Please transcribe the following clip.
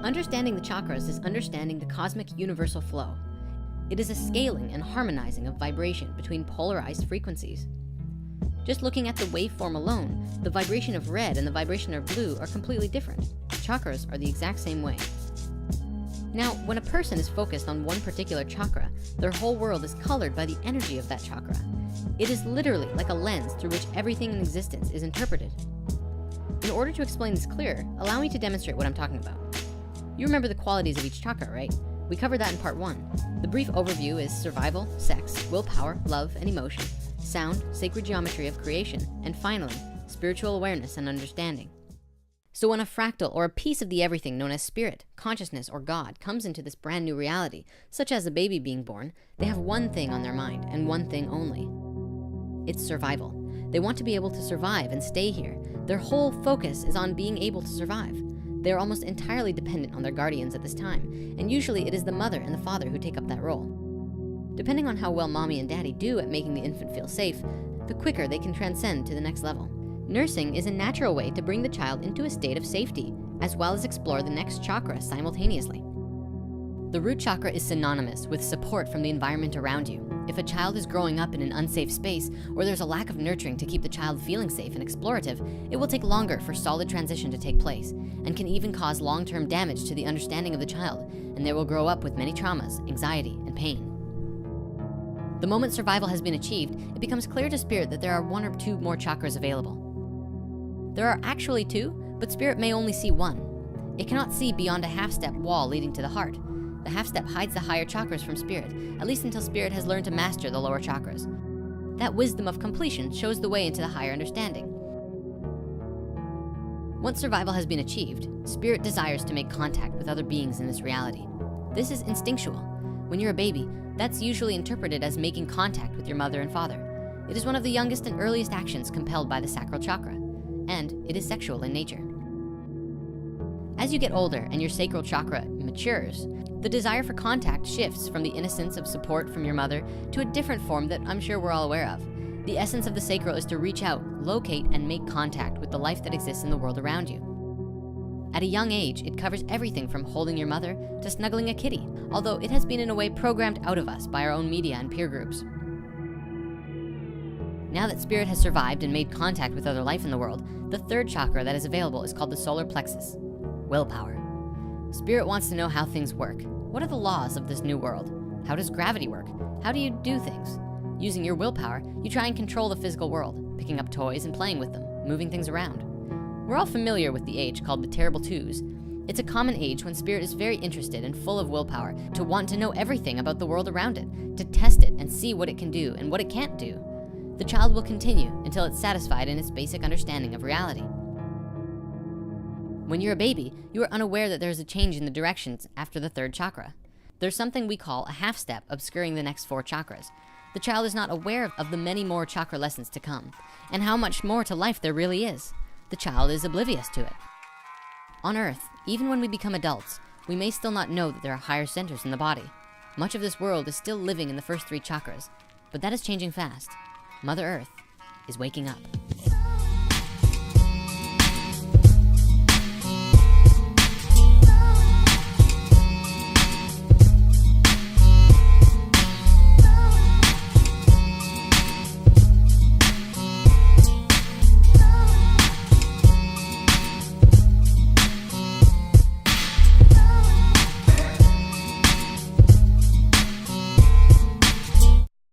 Understanding the chakras is understanding the cosmic universal flow. It is a scaling and harmonizing of vibration between polarized frequencies. Just looking at the waveform alone, the vibration of red and the vibration of blue are completely different. Chakras are the exact same way. Now, when a person is focused on one particular chakra, their whole world is colored by the energy of that chakra. It is literally like a lens through which everything in existence is interpreted. In order to explain this clearer, allow me to demonstrate what I'm talking about. You remember the qualities of each chakra, right? We covered that in part 1. The brief overview is survival, sex, willpower, love, and emotion, sound, sacred geometry of creation, and finally, spiritual awareness and understanding. So when a fractal or a piece of the everything known as spirit, consciousness, or God comes into this brand new reality, such as a baby being born, they have one thing on their mind and one thing only. It's survival. They want to be able to survive and stay here. Their whole focus is on being able to survive. They are almost entirely dependent on their guardians at this time, and usually it is the mother and the father who take up that role. Depending on how well mommy and daddy do at making the infant feel safe, the quicker they can transcend to the next level. Nursing is a natural way to bring the child into a state of safety, as well as explore the next chakra simultaneously. The root chakra is synonymous with support from the environment around you. If a child is growing up in an unsafe space, or there's a lack of nurturing to keep the child feeling safe and explorative, it will take longer for solid transition to take place, and can even cause long-term damage to the understanding of the child, and they will grow up with many traumas, anxiety, and pain. The moment survival has been achieved, it becomes clear to spirit that there are 1 or 2 more chakras available. There are actually 2, but spirit may only see 1. It cannot see beyond a half-step wall leading to the heart. The half-step hides the higher chakras from spirit, at least until spirit has learned to master the lower chakras. That wisdom of completion shows the way into the higher understanding. Once survival has been achieved, spirit desires to make contact with other beings in this reality. This is instinctual. When you're a baby, that's usually interpreted as making contact with your mother and father. It is one of the youngest and earliest actions compelled by the sacral chakra, and it is sexual in nature. As you get older and your sacral chakra matures, the desire for contact shifts from the innocence of support from your mother to a different form that I'm sure we're all aware of. The essence of the sacral is to reach out, locate, and make contact with the life that exists in the world around you. At a young age, it covers everything from holding your mother to snuggling a kitty, although it has been in a way programmed out of us by our own media and peer groups. Now that spirit has survived and made contact with other life in the world, the 3rd chakra that is available is called the solar plexus, willpower. Spirit wants to know how things work. What are the laws of this new world? How does gravity work? How do you do things? Using your willpower, you try and control the physical world, picking up toys and playing with them, moving things around. We're all familiar with the age called the terrible twos. It's a common age when spirit is very interested and full of willpower to want to know everything about the world around it, to test it and see what it can do and what it can't do. The child will continue until it's satisfied in its basic understanding of reality. When you're a baby, you are unaware that there's a change in the directions after the 3rd chakra. There's something we call a half step obscuring the next 4 chakras. The child is not aware of the many more chakra lessons to come, and how much more to life there really is. The child is oblivious to it. On Earth, even when we become adults, we may still not know that there are higher centers in the body. Much of this world is still living in the first 3 chakras, but that is changing fast. Mother Earth is waking up.